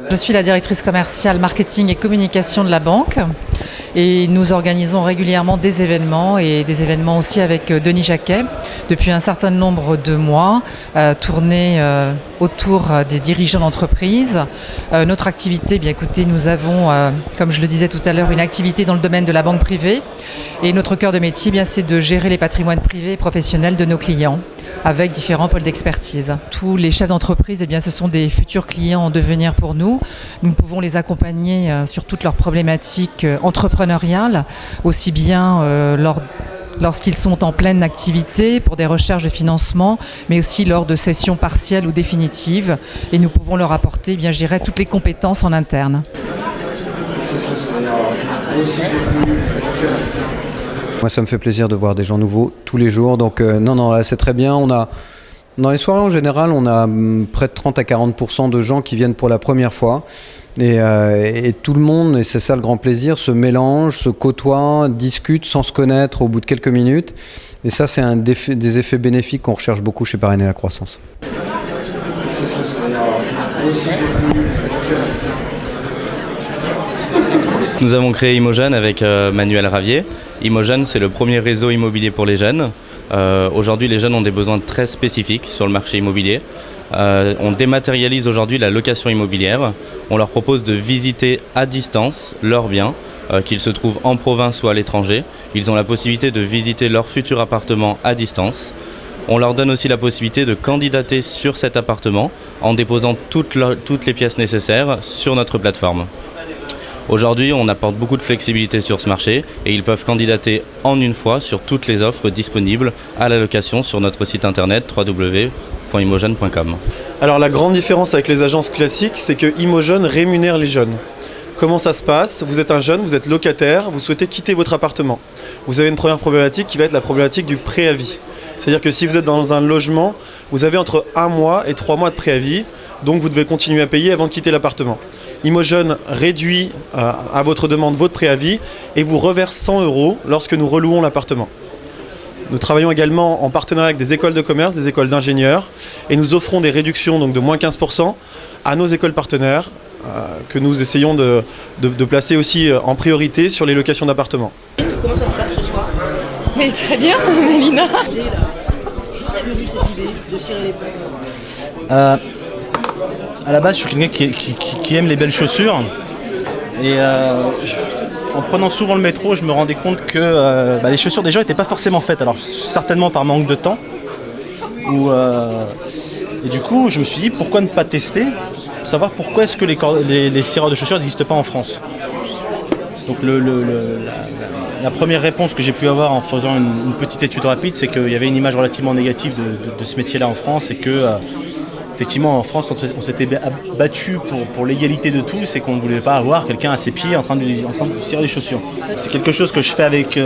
Je suis la directrice commerciale, marketing et communication de la banque et nous organisons régulièrement des événements et des événements aussi avec Denis Jacquet depuis un certain nombre de mois, tournés autour des dirigeants d'entreprise. Notre activité, bien écoutez, nous avons, comme je le disais tout à l'heure, une activité dans le domaine de la banque privée et notre cœur de métier, bien, c'est de gérer les patrimoines privés et professionnels de nos clients avec différents pôles d'expertise. Tous les chefs d'entreprise, eh bien, ce sont des futurs clients en devenir pour nous. Nous pouvons les accompagner sur toutes leurs problématiques entrepreneuriales, aussi bien lorsqu'ils sont en pleine activité pour des recherches de financement, mais aussi lors de sessions partielles ou définitives. Et nous pouvons leur apporter, eh bien, je dirais, toutes les compétences en interne. Moi, ça me fait plaisir de voir des gens nouveaux tous les jours. Donc, non, là, c'est très bien. Dans les soirées, en général, on a près de 30 à 40% de gens qui viennent pour la première fois. Et tout le monde, et c'est ça le grand plaisir, se mélange, se côtoie, discute sans se connaître au bout de quelques minutes. Et ça, c'est un des effets bénéfiques qu'on recherche beaucoup chez Parrainer la Croissance. Nous avons créé Imojeune avec Manuel Ravier. Imojeune, c'est le premier réseau immobilier pour les jeunes. Aujourd'hui, les jeunes ont des besoins très spécifiques sur le marché immobilier. On dématérialise aujourd'hui la location immobilière. On leur propose de visiter à distance leurs biens, qu'ils se trouvent en province ou à l'étranger. Ils ont la possibilité de visiter leur futur appartement à distance. On leur donne aussi la possibilité de candidater sur cet appartement en déposant toutes les pièces nécessaires sur notre plateforme. Aujourd'hui, on apporte beaucoup de flexibilité sur ce marché et ils peuvent candidater en une fois sur toutes les offres disponibles à la location sur notre site internet www.imojeune.com. Alors la grande différence avec les agences classiques, c'est que Imojeune rémunère les jeunes. Comment ça se passe ? Vous êtes un jeune, vous êtes locataire, vous souhaitez quitter votre appartement. Vous avez une première problématique qui va être la problématique du préavis. C'est-à-dire que si vous êtes dans un logement, vous avez entre 1 mois et 3 mois de préavis, donc vous devez continuer à payer avant de quitter l'appartement. Imojeune réduit à votre demande votre préavis et vous reverse 100 € lorsque nous relouons l'appartement. Nous travaillons également en partenariat avec des écoles de commerce, des écoles d'ingénieurs et nous offrons des réductions donc de moins 15% à nos écoles partenaires que nous essayons de placer aussi en priorité sur les locations d'appartements. Comment ça se passe ce soir ? Mais très bien, Mélina. Vous avez vu cette idée de cirer les pompes ? À la base, je suis quelqu'un qui aime les belles chaussures. Et en prenant souvent le métro, je me rendais compte que les chaussures des gens n'étaient pas forcément faites. Alors certainement par manque de temps. Et du coup, je me suis dit, pourquoi ne pas tester ? Pour savoir pourquoi est-ce que les cireurs de chaussures n'existent pas en France. Donc la première réponse que j'ai pu avoir en faisant une petite étude rapide, c'est qu'il y avait une image relativement négative de ce métier-là en France et que effectivement en France on s'était battu pour l'égalité de tous et qu'on ne voulait pas avoir quelqu'un à ses pieds en train de cirer les chaussures. C'est quelque chose que je fais avec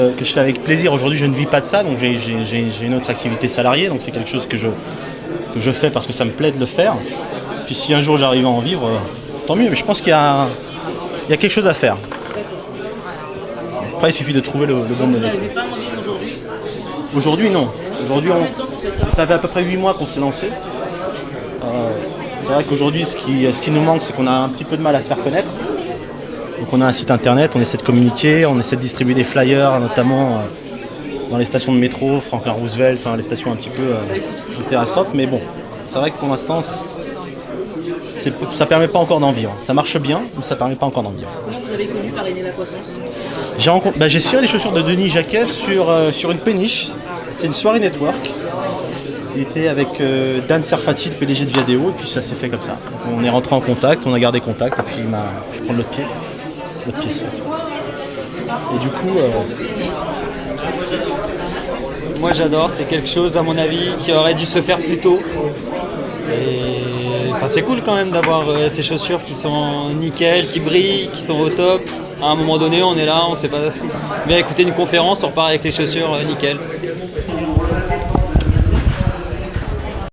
plaisir. Aujourd'hui je ne vis pas de ça, donc j'ai une autre activité salariée, donc c'est quelque chose que je fais parce que ça me plaît de le faire. Puis si un jour j'arrive à en vivre, tant mieux, mais je pense qu'il y a quelque chose à faire. Après, il suffit de trouver le bon modèle. Vous n'arrivez pas à en vivre aujourd'hui ? Aujourd'hui, non. Aujourd'hui, ça fait à peu près 8 mois qu'on s'est lancé. C'est vrai qu'aujourd'hui, ce qui nous manque, c'est qu'on a un petit peu de mal à se faire connaître. Donc on a un site internet, on essaie de communiquer, on essaie de distribuer des flyers, notamment dans les stations de métro, Franklin Roosevelt, enfin les stations un petit peu intéressantes. Mais bon, c'est vrai que pour l'instant, ça permet pas encore d'en vivre. Ça marche bien, mais ça permet pas encore d'en vivre. Comment vous avez connu Parrainer la Croissance ? J'ai ciré les chaussures de Denis Jacquet sur une péniche. C'est une soirée network. Il était avec Dan Serfati, le PDG de Viadeo, et puis ça s'est fait comme ça. Donc on est rentré en contact, on a gardé contact, et puis je prends l'autre pied. Et du coup... Moi j'adore, c'est quelque chose à mon avis qui aurait dû se faire plus tôt. Et c'est cool quand même d'avoir ces chaussures qui sont nickel, qui brillent, qui sont au top. À un moment donné, on est là, on sait pas. Mais écouter une conférence, on repart avec les chaussures nickel.